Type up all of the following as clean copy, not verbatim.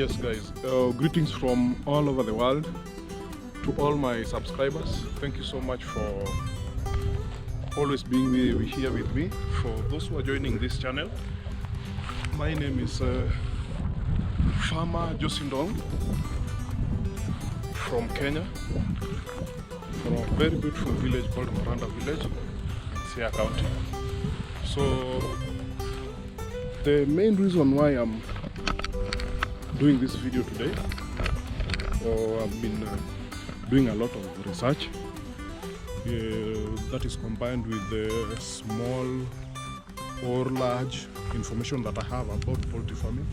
Yes guys, greetings from all over the world to all my subscribers. Thank you so much for always being here with me. For those who are joining this channel, my name is Farmer Josindong from Kenya, from a very beautiful village called Maranda Village in Sia County. So the main reason why I'm doing this video today, I've been doing a lot of research that is combined with the small or large information that I have about poultry farming,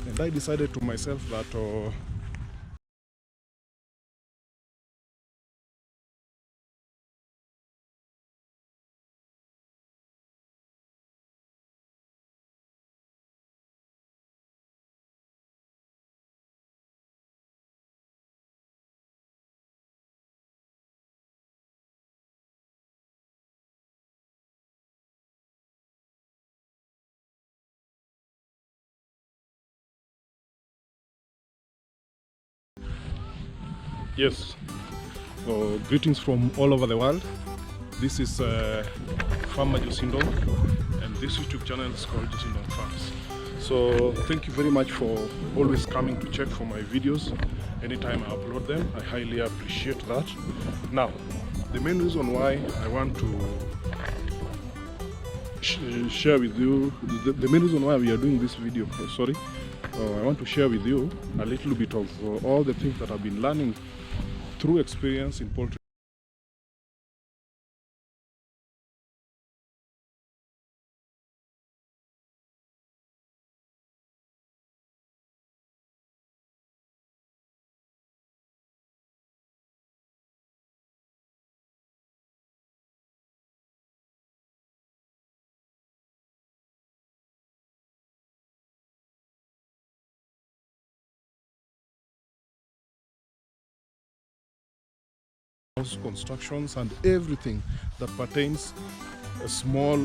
and I decided to myself that yes, greetings from all over the world. This is Farmer Josindong, and this YouTube channel is called Josindong Farms. So thank you very much for always coming to check for my videos anytime I upload them. I highly appreciate that. Now, the main reason why I want to share with you, the main reason why we are doing this video, I want to share with you a little bit of all the things that I've been learning through experience in poultry. Constructions and everything that pertains a small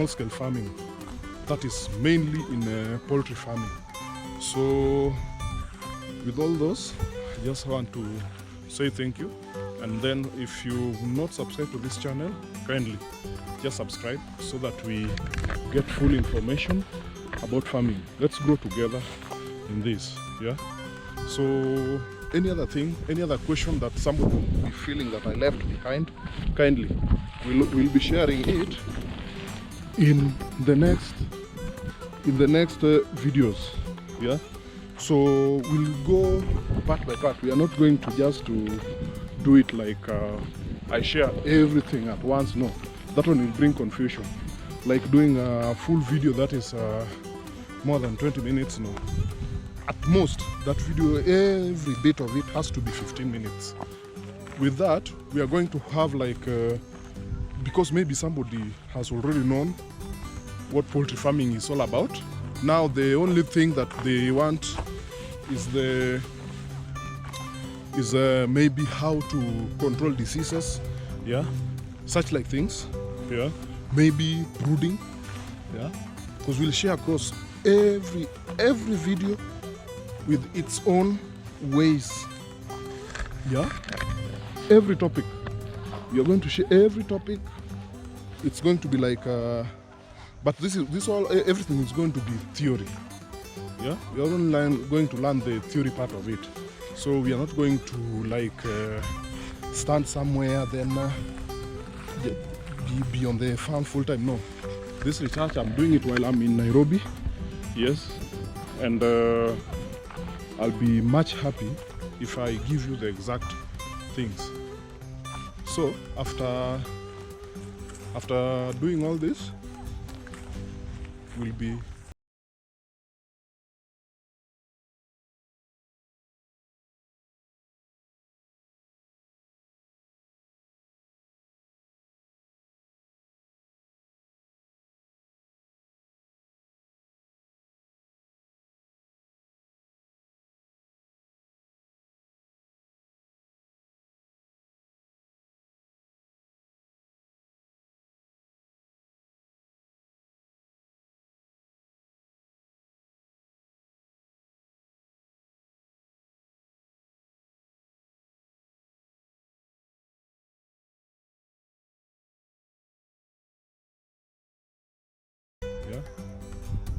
scale farming, that is mainly in poultry farming. So with all those, I just want to say thank you, and then if you've not subscribed to this channel, kindly just subscribe so that we get full information about farming. Let's grow together in this. Yeah, so any other thing, any other question that somebody will be feeling that I left behind, kindly we'll be sharing it in the next videos. Yeah, so we'll go part by part. We are not going to just to do it like I share everything at once. No, that one will bring confusion. Like doing a full video that is more than 20 minutes. No, at most that video, every bit of it has to be 15 minutes. With that, we are going to have like because maybe somebody has already known what poultry farming is all about. Now the only thing that they want is maybe how to control diseases, yeah, such like things, yeah, maybe brooding, yeah, because we'll share across every video with its own ways. Yeah, every topic we are going to share. Every topic, it's going to be like but everything is going to be theory. Yeah, we are only going to learn the theory part of it, so we are not going to like stand somewhere then be on the farm full time. No, this research I'm doing it while I'm in Nairobi. Yes, and I'll be much happy if I give you the exact things. So after doing all this, we'll be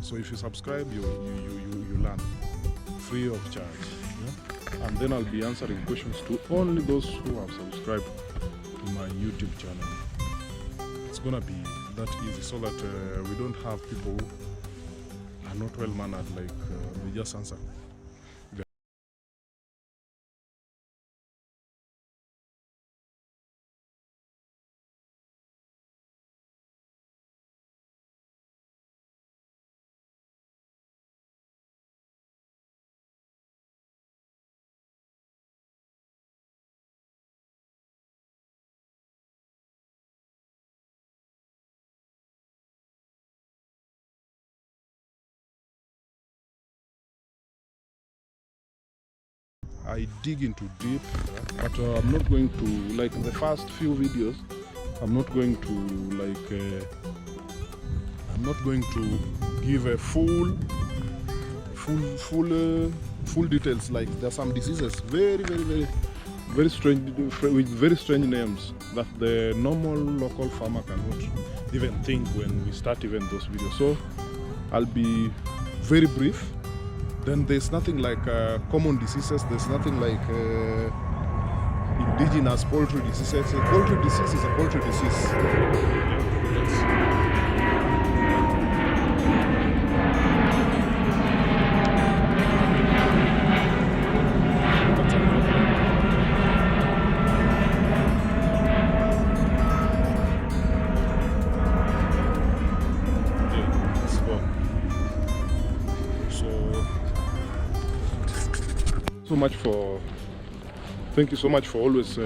So if you subscribe, you learn free of charge. Yeah? And then I'll be answering questions to only those who have subscribed to my YouTube channel. It's gonna be that easy, so that we don't have people who are not well mannered, like they just answer. I dig into deep, but I'm not going to, like the first few videos, I'm not going to I'm not going to give a full details. Like there's some diseases very strange, with very strange names that the normal local farmer cannot even think when we start even those videos. So I'll be very brief. Then there's nothing like common diseases. There's nothing like indigenous poultry diseases. A poultry disease is a poultry disease. Thank you so much for always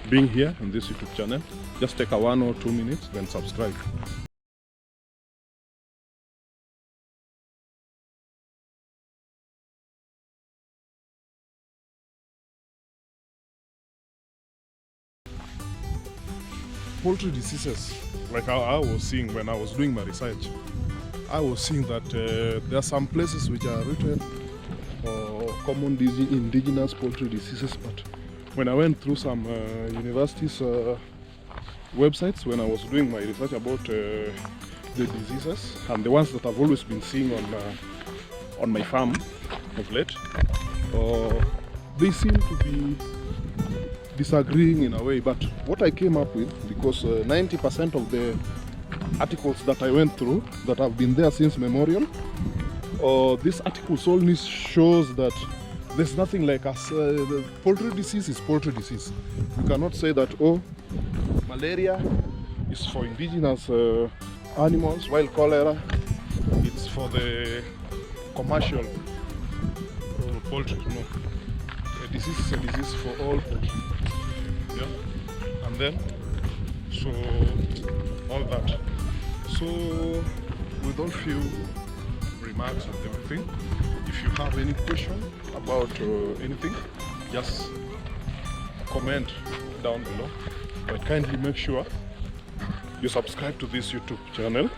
being here on this YouTube channel. Just take a 1 or 2 minutes, then subscribe. Poultry diseases, like I was seeing when I was doing my research, I was seeing that there are some places which are written common indigenous poultry diseases, but when I went through some universities' websites, when I was doing my research about the diseases and the ones that I've always been seeing on my farm of late, they seem to be disagreeing in a way. But what I came up with, because 90% of the articles that I went through that have been there since memorial, this article only shows that there's nothing like us. The poultry disease is poultry disease. You cannot say that, oh, malaria is for indigenous animals, while cholera it's for the commercial poultry. No, a disease is a disease for all poultry. Yeah, and then so all that. So with all few remarks and everything, if you have any question about anything, just comment down below. But kindly make sure you subscribe to this YouTube channel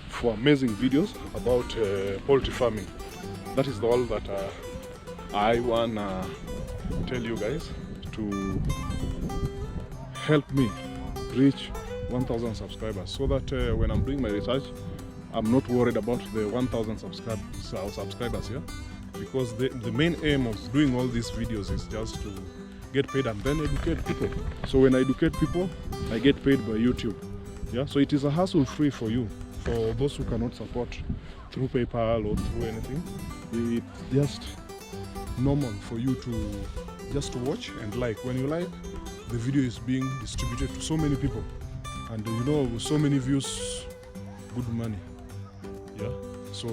for amazing videos about poultry farming. That is all that I wanna tell you guys to help me reach 1,000 subscribers, so that when I'm doing my research, I'm not worried about the 1,000 subscribers here, because the main aim of doing all these videos is just to get paid and then educate people. So when I educate people, I get paid by YouTube. Yeah, so it is a hassle-free for you, for those who cannot support through PayPal or through anything. It's just normal for you to just watch and like. When you like, the video is being distributed to so many people, and you know, with so many views, good money. Yeah, so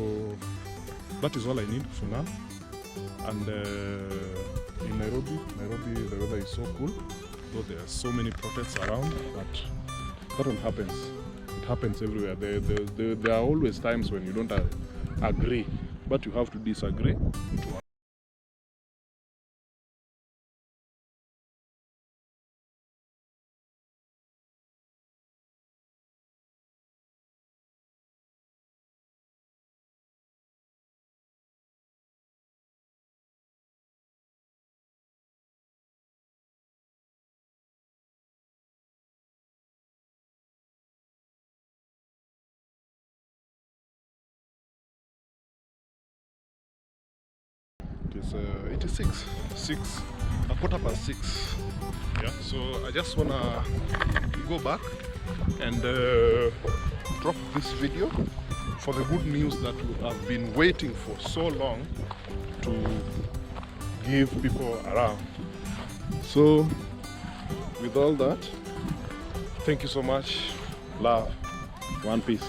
that is all I need for now. And in Nairobi, the weather is so cool, though there are so many protests around, but that one happens. It happens everywhere. There are always times when you don't agree, but you have to disagree to it is 6. Yeah, so I just wanna go back and drop this video for the good news that we have been waiting for so long to give people around. So with all that, thank you so much. Love. One piece.